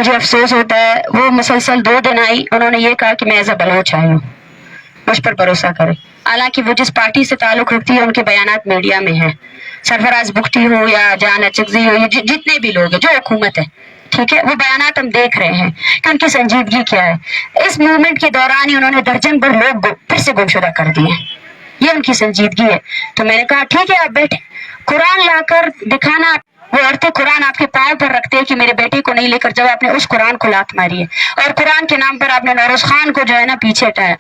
مجھے افسوس ہوتا ہے، وہ مسلسل 2 دن آئی، انہوں نے یہ کہا کہ میں ایز اے بلوچ آئی ہوں، مجھ پر بھروسہ کرے، حالانکہ وہ جس پارٹی سے تعلق رکھتی ہے ان کے بیانات میڈیا میں ہیں، سرفراز بگٹی ہو یا جان اچکزی ہو یا جتنے بھی لوگ ہیں، جو حکومت ہے، ٹھیک ہے، وہ بیانات ہم دیکھ رہے ہیں کہ ان کی سنجیدگی کیا ہے۔ اس موومنٹ کے دوران ہی انہوں نے درجن بھر لوگ پھر سے گمشدہ کر دیے، یہ ان کی سنجیدگی ہے۔ تو میں نے کہا ٹھیک ہے، آپ بیٹھے، قرآن لا کر دکھانا، وہ عورتیں قرآن آپ کے پاؤں پر رکھتے ہیں کہ میرے بیٹے کو نہیں لے کر جب آپ نے اس قرآن کو لات ماری ہے، اور قرآن کے نام پر آپ نے نوروز خان کو جو ہے نا پیچھے ہٹایا۔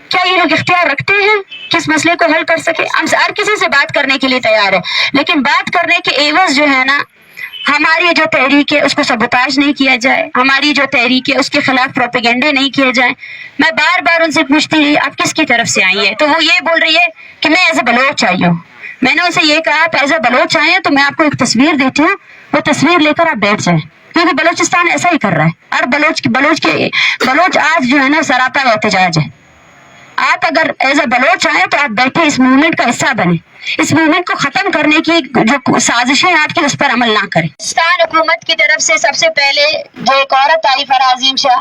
کیا یہ لوگ اختیار رکھتے ہیں کہ اس مسئلے کو حل کر سکے؟ ہم ہر کسی سے بات کرنے کے لیے تیار ہے، لیکن بات کرنے کے عوض جو ہے نا، ہماری جو تحریک ہے اس کو سبوتاج نہیں کیا جائے، ہماری جو تحریک ہے اس کے خلاف پروپیگنڈے نہیں کیے جائیں۔ میں بار بار ان سے پوچھتی رہی آپ کس کی طرف سے آئی ہے، تو وہ یہ بول رہی ہے کہ میں ایز اے بلوچ آئی ہوں۔ میں نے اسے یہ کہا آپ ایز اے بلوچ آئے ہیں تو میں آپ کو ایک تصویر دیتی ہوں، وہ تصویر لے کر آپ بیٹھ جائیں، کیونکہ بلوچستان ایسا ہی کر رہا ہے، اور بلوچ آج جو ہے نا سراپا احتجاج ہے۔ آپ اگر ایز اے بلوچ آئے تو آپ بیٹھے، اس موومنٹ کا حصہ بنے، اس موومنٹ کو ختم کرنے کی جو سازشیں آپ کی اس پر عمل نہ کریں۔ پاکستان حکومت کی طرف سے سب سے پہلے جو ایک عورت آئی فرازیم شاہ،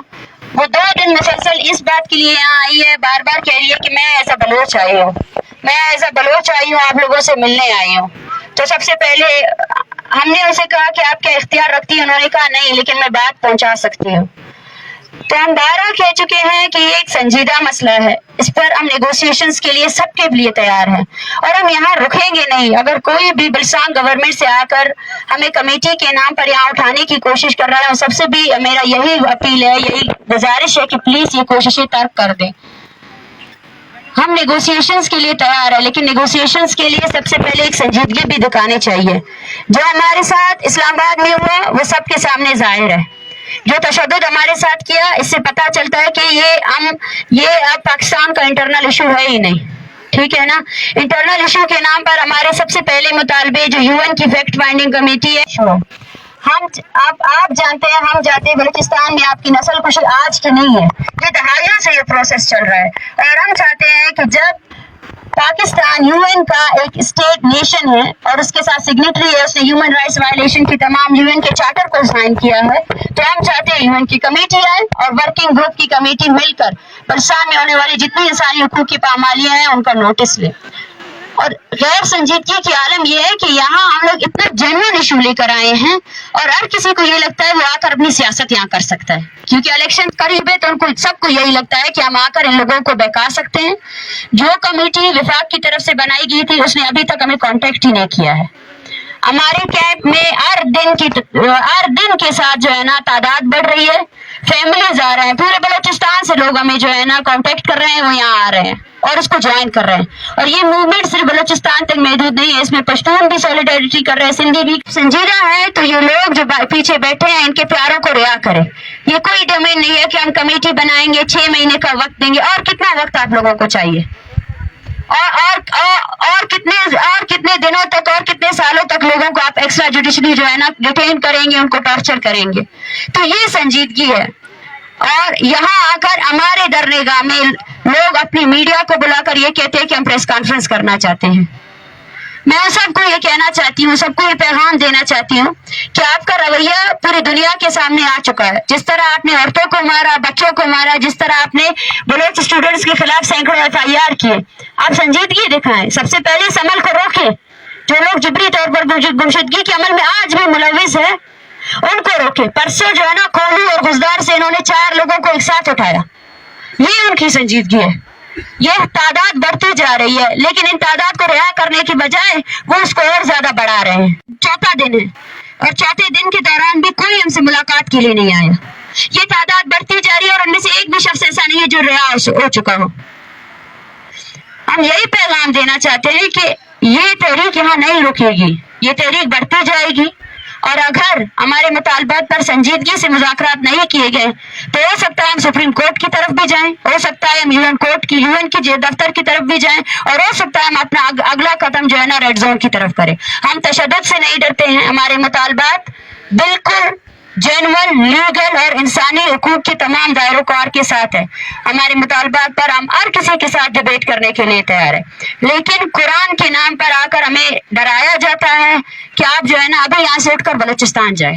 وہ 2 دن مسلسل اس بات کے لیے یہاں آئی ہے، بار بار کہہ رہی ہے کہ میں ایز اے بلوچ آئی ہوں، میں ایز اے بلوچ آئی ہوں، آپ لوگوں سے ملنے آئی ہوں۔ تو سب سے پہلے ہم نے اسے کہا کہ آپ کیا اختیار رکھتی ہیں، انہوں نے کہا نہیں، لیکن میں بات پہنچا سکتی ہوں۔ تو ہم بارہ کہہ چکے ہیں کہ یہ ایک سنجیدہ مسئلہ ہے، اس پر ہم نیگوسیشنز کے لیے سب کے لیے تیار ہیں، اور ہم یہاں رکیں گے نہیں۔ اگر کوئی بھی بلسان گورنمنٹ سے آ کر ہمیں کمیٹی کے نام پر یہاں اٹھانے کی کوشش کر رہا ہے، سب سے بھی میرا یہی اپیل ہے، یہی گزارش ہے کہ پلیز یہ کوششیں ترک کر دیں۔ ہم نیگوسیشنز کے لیے تیار ہیں، لیکن نیگوسیشنز کے لیے سب سے پہلے ایک سنجیدگی بھی دکھانی چاہیے۔ جو ہمارے ساتھ اسلام آباد میں ہوا وہ سب کے سامنے ظاہر ہے، جو تشدد ہمارے ساتھ کیا، اس سے پتہ چلتا ہے کہ یہ اب پاکستان کا انٹرنل ایشو ہے ہی نہیں، ٹھیک ہے نا۔ انٹرنل ایشو کے نام پر ہمارے سب سے پہلے مطالبے جو UN کی فیکٹ فائنڈنگ کمیٹی ہے، آپ جانتے ہیں، ہم جانتے ہیں بلوچستان میں آپ کی نسل کشی آج کی نہیں ہے، یہ دہائیوں سے یہ پروسیس چل رہا ہے، اور ہم چاہتے ہیں کہ جب پاکستان UN کا ایک اسٹیٹ نیشن ہے اور اس کے ساتھ سگنیٹری ہے، اس نے ہیومن رائٹس وائلیشن کی تمام UN کے چارٹر کو سائن کیا ہے، تو ہم چاہتے ہیں UN کی کمیٹی آئے اور ورکنگ گروپ کی کمیٹی مل کر بلسان میں ہونے والی جتنی انسانی حقوق کی پامالیاں ہیں ان کا نوٹس لے۔ اور غیر سنجیدگی کی عالم یہ ہے کہ یہاں ہم لوگ اتنا جینوئن ایشو لے کر آئے ہیں، اور ہر کسی کو یہ لگتا ہے وہ آ کر اپنی سیاست یہاں کر سکتا ہے، کیونکہ الیکشن قریب ہے تو ان کو سب کو یہی لگتا ہے کہ ہم آ کر ان لوگوں کو بہکا سکتے ہیں۔ جو کمیٹی وفاق کی طرف سے بنائی گئی تھی اس نے ابھی تک ہمیں کانٹیکٹ ہی نہیں کیا ہے۔ ہمارے کیمپ میں ہر دن کے ساتھ جو ہے نا تعداد بڑھ رہی ہے، فیملیز آ رہے ہیں، پورے بلوچستان سے لوگ ہمیں جو ہے نا کانٹیکٹ کر رہے ہیں، وہ یہاں آ رہے ہیں اور اس کو جوائن کر رہے ہیں۔ اور یہ موومنٹ صرف بلوچستان تک محدود نہیں ہے، اس میں پشتون بھی سولیڈیرٹی کر رہے ہیں، سندھی بھی۔ سنجیدہ ہے تو یہ لوگ جو پیچھے بیٹھے ہیں ان کے پیاروں کو رعا کریں۔ یہ کوئی ڈومین نہیں ہے کہ ہم کمیٹی بنائیں گے، 6 مہینے کا وقت دیں گے، اور کتنا وقت آپ لوگوں کو چاہیے، اور کتنے دنوں تک اور کتنے سالوں تک لوگوں کو آپ ایکسٹرا جوڈیشلی جو ہے نا ڈیٹین کریں گے، ان کو ٹارچر کریں گے؟ تو یہ سنجیدگی ہے۔ اور یہاں آ کر ہمارے درنگاہ میں لوگ اپنی میڈیا کو بلا کر یہ کہتے ہیں کہ ہم پریس کانفرنس کرنا چاہتے ہیں۔ میں سب کو یہ کہنا چاہتی ہوں، سب کو یہ پیغام دینا چاہتی ہوں کہ آپ کا رویہ پوری دنیا کے سامنے آ چکا ہے۔ جس طرح آپ نے عورتوں کو مارا، بچوں کو مارا، جس طرح آپ نے بلوچ اسٹوڈنٹس کے خلاف سینکڑوں FIR کیے، آپ سنجیدگی دکھائیں، سب سے پہلے اس عمل کو روکیں۔ جو لوگ جبری طور پر گمشدگی کے عمل میں آج بھی ملوث ہیں ان کو روکیں۔ پرسوں جو ہے نا کولو اور گزدار سے انہوں نے 4 لوگوں کو ایک ساتھ اٹھایا، یہ ان کی سنجیدگی ہے۔ یہ تعداد بڑھتی جا رہی ہے، لیکن ان تعداد کو رہا کرنے کی بجائے وہ اس کو اور زیادہ بڑھا رہے ہیں۔ 4تھا دن ہے اور 4تھے دن کے دوران بھی کوئی ہم سے ملاقات کے لیے نہیں آیا۔ یہ تعداد بڑھتی جا رہی ہے اور ان میں سے ایک بھی شخص ایسا نہیں ہے جو رہا ہو چکا ہو۔ ہم یہی پیغام دینا چاہتے ہیں کہ یہ تحریک یہاں نہیں رکے گی، یہ تحریک بڑھتی جائے گی، اور اگر ہمارے مطالبات پر سنجیدگی سے مذاکرات نہیں کیے گئے تو ہو سکتا ہے ہم سپریم کورٹ کی طرف بھی جائیں، ہو سکتا ہے ہم UN کے دفتر کی طرف بھی جائیں، اور ہو سکتا ہے ہم اپنا اگلا قدم جو ہے نا ریڈ زون کی طرف کریں۔ ہم تشدد سے نہیں ڈرتے ہیں، ہمارے مطالبات بالکل جینوئن، لیگل اور انسانی حقوق کے تمام دائروں کار کے ساتھ ہے۔ ہمارے مطالبات پر ہم ہر کسی کے ساتھ ڈیبیٹ کرنے کے لیے تیار ہے، لیکن قرآن کے نام پر آ کر ہمیں ڈرایا جاتا ہے کہ آپ جو ہے نا ابھی یہاں سے اٹھ کر بلوچستان جائیں۔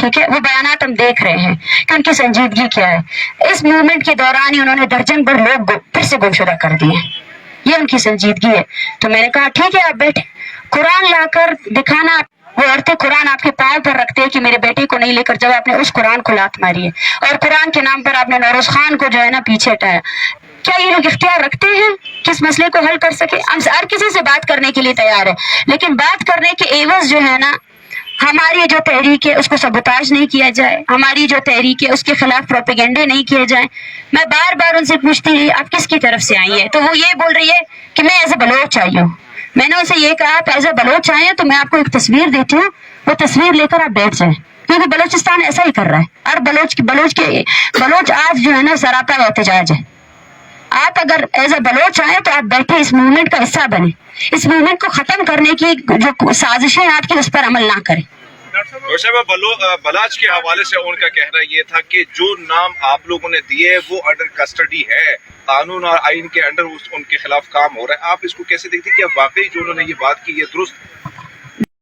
ٹھیک ہے, وہ بیانات ہم دیکھ رہے ہیں کہ ان کی سنجیدگی کیا ہے. اس موومنٹ کے دوران ہی انہوں نے درجن بھر لوگ پھر سے گمشدہ کر دیے, یہ ان کی سنجیدگی ہے. تو میں نے کہا ٹھیک ہے آپ بیٹھے, قرآن لا کر دکھانا. وہ عورتیں قرآن آپ کے پاؤں پر رکھتے ہیں کہ میرے بیٹے کو نہیں لے کر جب آپ نے اس قرآن کو لات ماری ہے, اور قرآن کے نام پر آپ نے نوروز خان کو جو ہے نا پیچھے ہٹایا. کیا یہ لوگ اختیار رکھتے ہیں کہ اس مسئلے کو حل کر سکے؟ ہم ہر کسی سے بات کرنے کے لیے تیار ہے, لیکن بات کرنے کے عوض جو ہے نا ہماری جو تحریک ہے اس کو سبوتاج نہیں کیا جائے, ہماری جو تحریک ہے اس کے خلاف پروپیگنڈے نہیں کیے جائیں. میں بار بار ان سے پوچھتی رہی آپ کس کی طرف سے آئی ہے, تو وہ یہ بول رہی ہے کہ میں ایز اے بلوچ آئی ہوں. میں نے اسے یہ کہا آپ ایز اے بلوچ آئے ہیں تو میں آپ کو ایک تصویر دیتی ہوں, وہ تصویر لے کر آپ بیٹھ جائیں, کیونکہ بلوچستان ایسا ہی کر رہا ہے. اور بلوچ آج جو ہے نا سراپا احتجاج ہے. آپ اگر ایز اے بلوچ آئے تو آپ بیٹھے اس موومنٹ کا حصہ بنے, اس موومنٹ کو ختم کرنے کی جو سازشیں آپ کی اس پر عمل نہ کریں. بلاچ کے حوالے سے ان کا کہنا یہ تھا کہ جو نام آپ لوگوں نے دیے وہ انڈر کسٹڈی ہے, قانون اور آئین کے انڈر ان کے خلاف کام ہو رہا ہے. آپ اس کو کیسے دیکھتے ہیں کہ واقعی جو انہوں نے یہ بات کی یہ درست